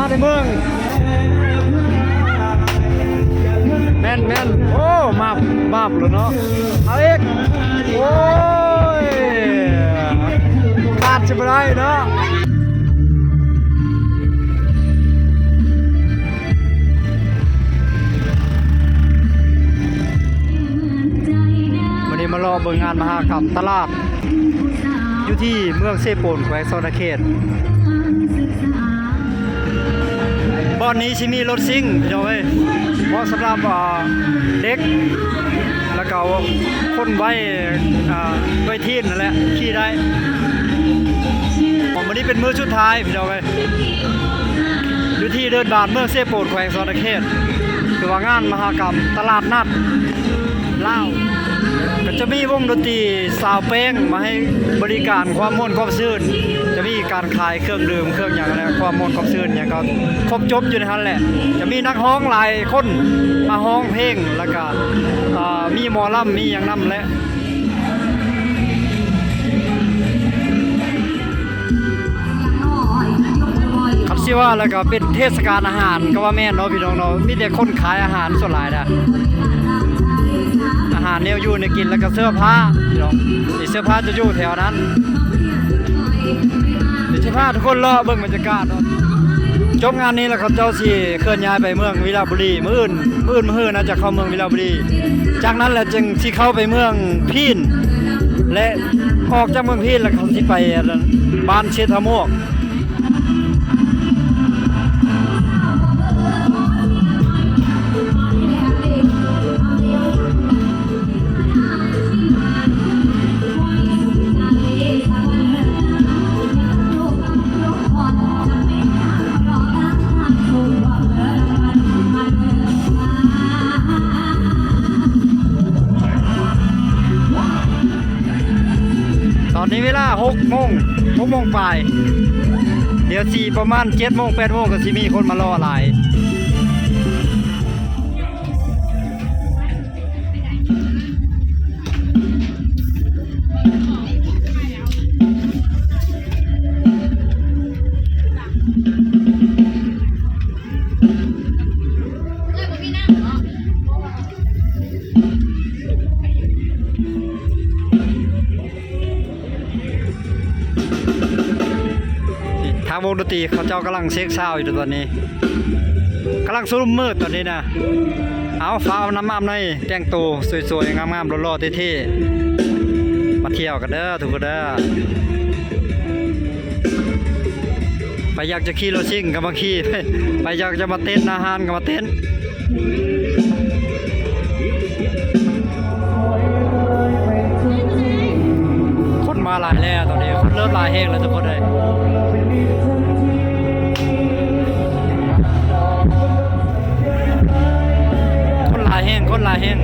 ในเมืองแม่นโอ้มาบเลยเนาะเอาอีกโอ้ยขาดจะไม่ได้เนาะวันนี้มารอเบิ่งงานมหกรรมตลาดอยู่ที่เมืองเซโปนแขวงโซนาเขตบอนนี้ชิมีรถซิ่งพี่น้องเอ้ยเหมาะสำหรับเด็กแล้วก็คนไว้ทีนนั่นแหละขี่ได้วันนี้เป็นมื้อสุดท้ายพี่น้องเอ้ยอยู่ที่เดินบานเมืองเซโปนแขวงโซนาเขตคือว่างานมหกรรมตลาดนัดลาวก็จะมีวงดนตรีสาวเป้งมาให้บริการความม่วนความซื่นจะมีการขายเครื่องดื่มเครื่องอย่างไรความม่วนความซื่นอย่างก็ครบจบอยู่ในนั้นแหละจะมีนักร้องหลายคนมาร้องเพลงแล้วก็มีหมอลำมีอย่างนั้นแหละครับชื่อว่าแล้วก็เป็นเทศกาลอาหารก็ว่าแม่นเนาะพี่น้องเนาะมีแต่คนขายอาหารส่วนหลายนะอาหารแนวอยู่ในกินแล้วก็เสื้อผ้าพี่น้องเสื้อผ้าจะอยู่แถวนั้นเสื้อผ้าทุกคนรอเบิ่งบรรยากาศเนาะจบงานนี้แล้วเขาเจ้าสิเคลื่อนย้ายไปเมืองวิลาบุรีมื้ออื่นนะจะเข้าเมืองวิลาบุรีจากนั้นแหละจึงสิเข้าไปเมืองพีนและออกจากเมืองพีนแล้วเขาสิไปบ้านเชษฐามวกตอนนี้เวลา6 โมงปลายเดี๋ยว4ประมาณ7 โมง 8 โมงก็สิมีคนมารอหลายทางวงดนตรีเขาเจ้ากำลังเช็คซาวอยู่ตอนนี้กำลังซุ่มมืดตอนนี้นะเอาฟ้าเอาน้ำมันหน่อยแต่งตัวสวยๆงามๆหล่อๆเท่ๆมาเที่ยวกันเด้อทุกคนเด้อไปอยากจะขี่รถซิ่งก็มาขี่ไปอยากจะมาเต้นอาหารก็มาเต้นคนมาหลายแล้วตอนนี้คนเริ่มหลายแห้งแล้วทุกคนเลยคนหลายแห้ง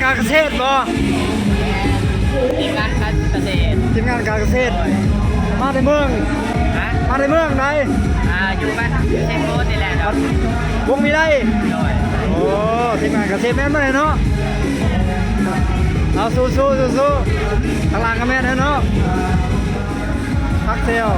การเกษตรบ่ ทีมงานการเกษตร ทีมงานการเกษตรมาในเมือง ฮะ มาในเมืองไหน อยู่บ้านเชฟโรสนี่แหละครับ วงมีได้ โดย โอ้ทีมงานเกษตรแม่นมาเลยเนาะเอาสู้ทางหลังก็แม่นเนาะพักเซล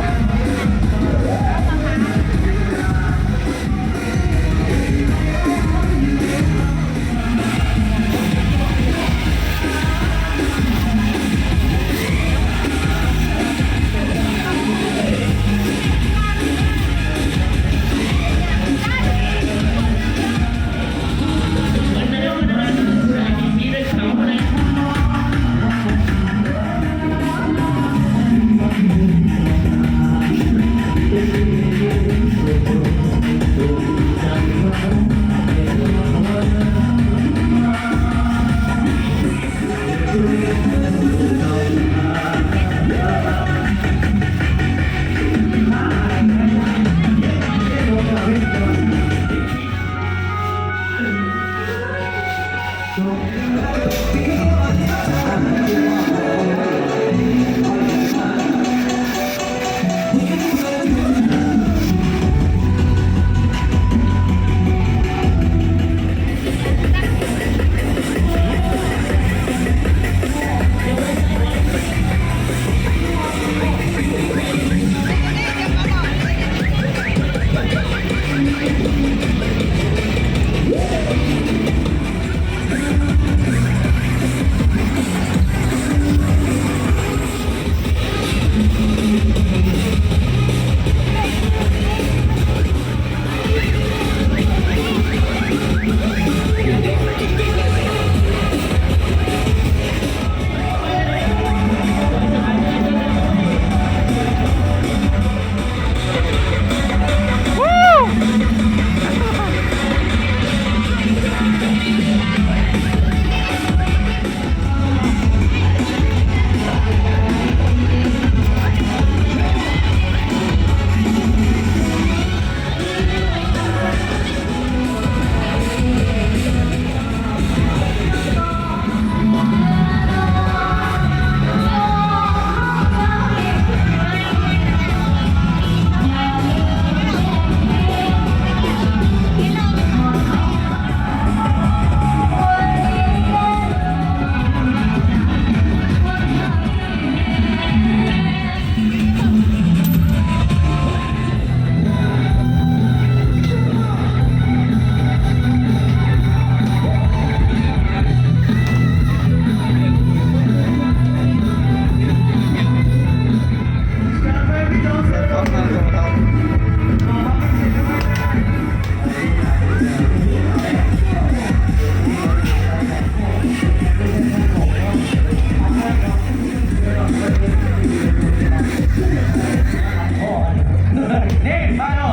นี่มาโน่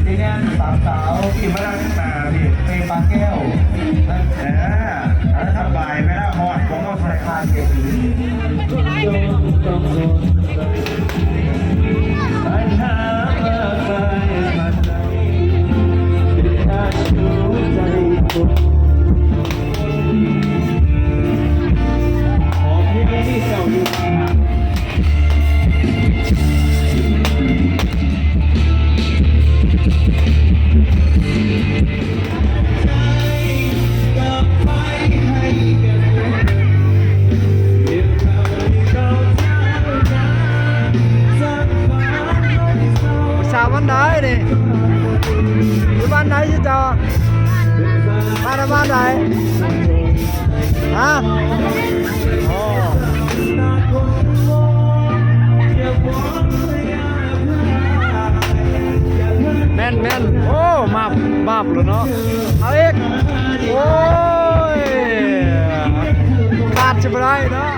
ทีนี้สามสาวขี่มาได้ขึ้นมาพี่เป็นปลาแก้วแล้วสบายไม่ได้หอดผมก็ใส่ผ้าเก็บสาวบ้านไหนนี่อยู่บ้านไหนสิจอมาในบ้านไหนฮะโอ้แม่นโอ้มาบเลยเนาะเอาอีกโอ้ยขาดจะไม่ได้เนาะ